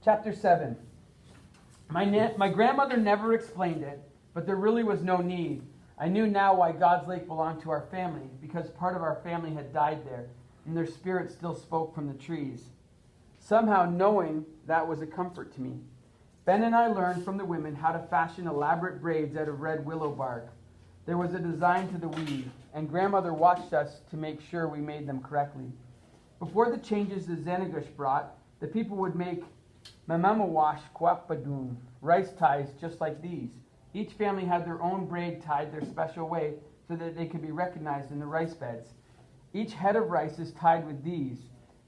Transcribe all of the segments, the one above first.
Chapter 7. My grandmother never explained it, but there really was no need. I knew now why God's Lake belonged to our family, because part of our family had died there, and their spirits still spoke from the trees. Somehow knowing that was a comfort to me. Ben and I learned from the women how to fashion elaborate braids out of red willow bark. There was a design to the weave, and grandmother watched us to make sure we made them correctly. Before the changes the Zenagush brought, the people would make mamamawash kwapadun, rice ties just like these. Each family had their own braid tied their special way so that they could be recognized in the rice beds. Each head of rice is tied with these.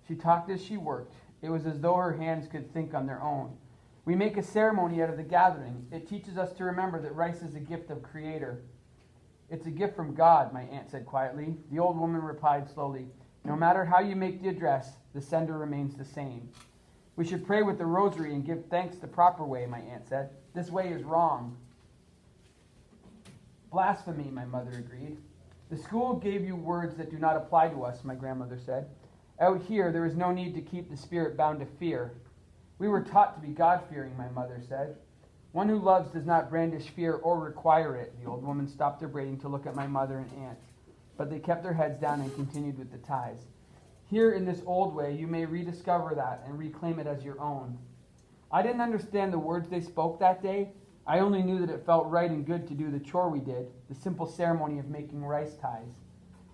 She talked as she worked. It was as though her hands could think on their own. We make a ceremony out of the gathering. It teaches us to remember that rice is a gift of Creator. It's a gift from God, my aunt said quietly. The old woman replied slowly, no matter how you make the address, the sender remains the same. We should pray with the rosary and give thanks the proper way, my aunt said. This way is wrong. Blasphemy, my mother agreed. The school gave you words that do not apply to us, my grandmother said. Out here, there is no need to keep the spirit bound to fear. We were taught to be God-fearing, my mother said. One who loves does not brandish fear or require it. The old woman stopped their braiding to look at my mother and aunt, but they kept their heads down and continued with the ties. Here in this old way, you may rediscover that and reclaim it as your own. I didn't understand the words they spoke that day. I only knew that it felt right and good to do the chore we did, the simple ceremony of making rice ties.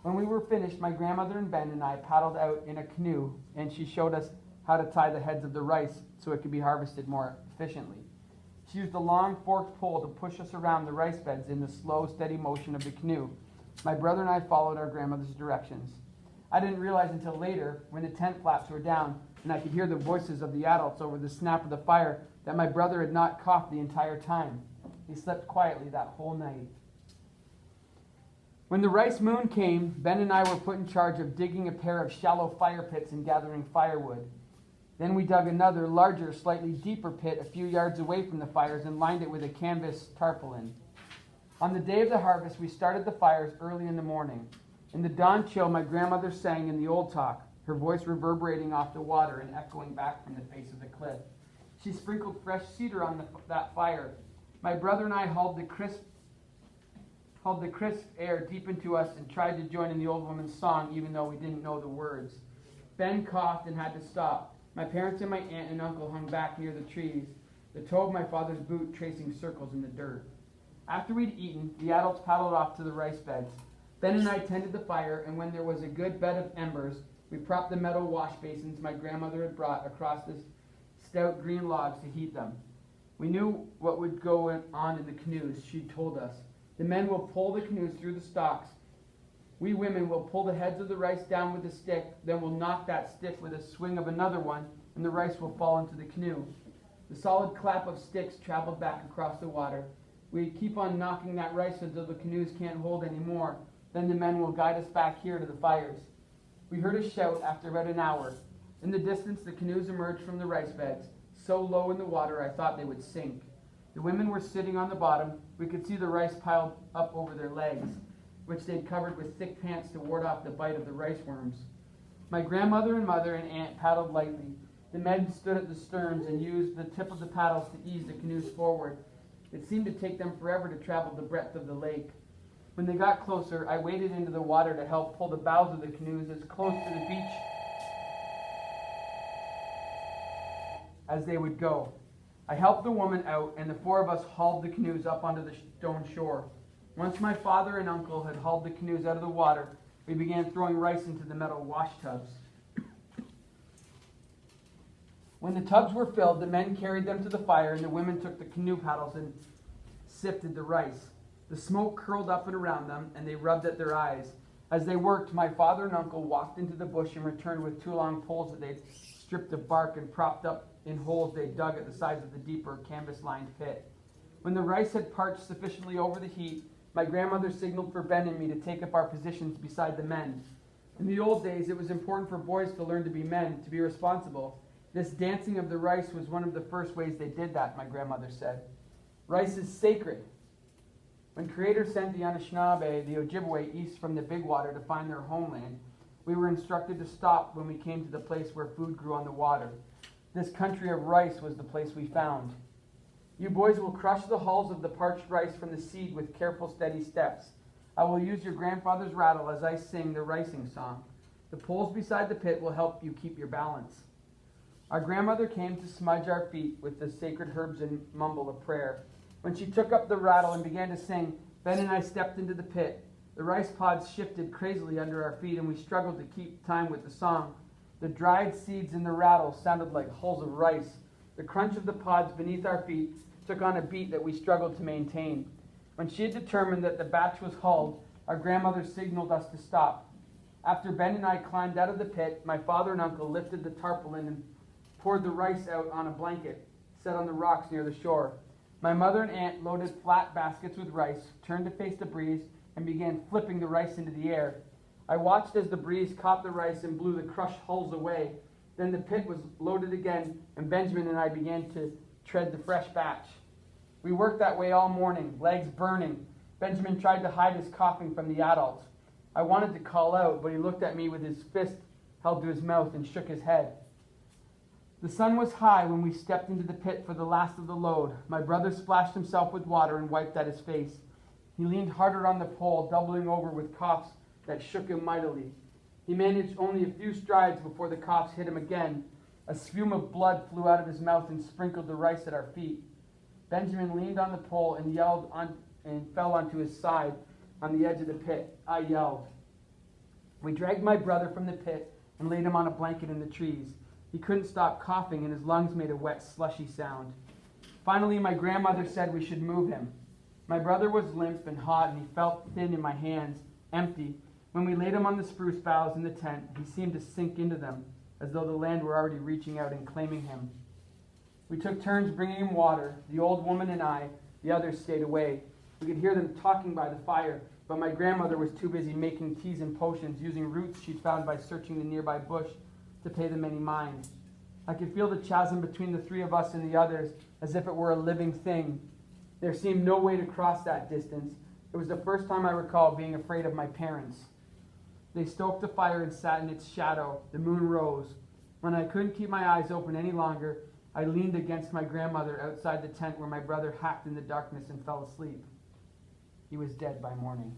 When we were finished, my grandmother and Ben and I paddled out in a canoe, and she showed us how to tie the heads of the rice so it could be harvested more efficiently. She used a long forked pole to push us around the rice beds in the slow, steady motion of the canoe. My brother and I followed our grandmother's directions. I didn't realize until later, when the tent flaps were down and I could hear the voices of the adults over the snap of the fire, that my brother had not coughed the entire time. He slept quietly that whole night. When the rice moon came, Ben and I were put in charge of digging a pair of shallow fire pits and gathering firewood. Then we dug another, larger, slightly deeper pit a few yards away from the fires and lined it with a canvas tarpaulin. On the day of the harvest, we started the fires early in the morning. In the dawn chill, my grandmother sang in the old talk, her voice reverberating off the water and echoing back from the face of the cliff. She sprinkled fresh cedar on that fire. My brother and I hauled the crisp air deep into us and tried to join in the old woman's song, even though we didn't know the words. Ben coughed and had to stop. My parents and my aunt and uncle hung back near the trees, the toe of my father's boot tracing circles in the dirt. After we'd eaten, the adults paddled off to the rice beds. Ben and I tended the fire, and when there was a good bed of embers, we propped the metal wash basins my grandmother had brought across the stout green logs to heat them. We knew what would go on in the canoes, she told us. The men will pull the canoes through the stalks. We women will pull the heads of the rice down with a stick, then we'll knock that stick with a swing of another one, and the rice will fall into the canoe. The solid clap of sticks traveled back across the water. We keep on knocking that rice until the canoes can't hold any more. Then the men will guide us back here to the fires. We heard a shout after about an hour. In the distance, the canoes emerged from the rice beds, so low in the water I thought they would sink. The women were sitting on the bottom. We could see the rice piled up over their legs, which they'd covered with thick pants to ward off the bite of the rice worms. My grandmother and mother and aunt paddled lightly. The men stood at the sterns and used the tip of the paddles to ease the canoes forward. It seemed to take them forever to travel the breadth of the lake. When they got closer, I waded into the water to help pull the bows of the canoes as close to the beach as they would go. I helped the woman out, and the four of us hauled the canoes up onto the stone shore. Once my father and uncle had hauled the canoes out of the water, we began throwing rice into the metal wash tubs. When the tubs were filled, the men carried them to the fire, and the women took the canoe paddles and sifted the rice. The smoke curled up and around them, and they rubbed at their eyes. As they worked, my father and uncle walked into the bush and returned with two long poles that they'd stripped of bark and propped up in holes they dug at the sides of the deeper canvas-lined pit. When the rice had parched sufficiently over the heat, my grandmother signaled for Ben and me to take up our positions beside the men. In the old days, it was important for boys to learn to be men, to be responsible. This dancing of the rice was one of the first ways they did that, my grandmother said. Rice is sacred. When Creator sent the Anishinaabe, the Ojibwe, east from the Big Water to find their homeland, we were instructed to stop when we came to the place where food grew on the water. This country of rice was the place we found. You boys will crush the hulls of the parched rice from the seed with careful, steady steps. I will use your grandfather's rattle as I sing the ricing song. The poles beside the pit will help you keep your balance. Our grandmother came to smudge our feet with the sacred herbs and mumble a prayer. When she took up the rattle and began to sing, Ben and I stepped into the pit. The rice pods shifted crazily under our feet, and we struggled to keep time with the song. The dried seeds in the rattle sounded like hulls of rice. The crunch of the pods beneath our feet took on a beat that we struggled to maintain. When she had determined that the batch was hulled, our grandmother signaled us to stop. After Ben and I climbed out of the pit, my father and uncle lifted the tarpaulin and poured the rice out on a blanket set on the rocks near the shore. My mother and aunt loaded flat baskets with rice, turned to face the breeze, and began flipping the rice into the air. I watched as the breeze caught the rice and blew the crushed hulls away. Then the pit was loaded again, and Benjamin and I began to tread the fresh batch. We worked that way all morning, legs burning. Benjamin tried to hide his coughing from the adults. I wanted to call out, but he looked at me with his fist held to his mouth and shook his head. The sun was high when we stepped into the pit for the last of the load. My brother splashed himself with water and wiped at his face. He leaned harder on the pole, doubling over with coughs that shook him mightily. He managed only a few strides before the coughs hit him again. A spume of blood flew out of his mouth and sprinkled the rice at our feet. Benjamin leaned on the pole and yelled and fell onto his side on the edge of the pit. I yelled. We dragged my brother from the pit and laid him on a blanket in the trees. He couldn't stop coughing, and his lungs made a wet, slushy sound. Finally, my grandmother said we should move him. My brother was limp and hot, and he felt thin in my hands, empty. When we laid him on the spruce boughs in the tent, he seemed to sink into them, as though the land were already reaching out and claiming him. We took turns bringing him water. The old woman and I, the others stayed away. We could hear them talking by the fire, but my grandmother was too busy making teas and potions, using roots she'd found by searching the nearby bush to pay them any mind. I could feel the chasm between the three of us and the others, as if it were a living thing. There seemed no way to cross that distance. It was the first time I recall being afraid of my parents. They stoked the fire and sat in its shadow. The moon rose. When I couldn't keep my eyes open any longer, I leaned against my grandmother outside the tent where my brother hacked in the darkness and fell asleep. He was dead by morning.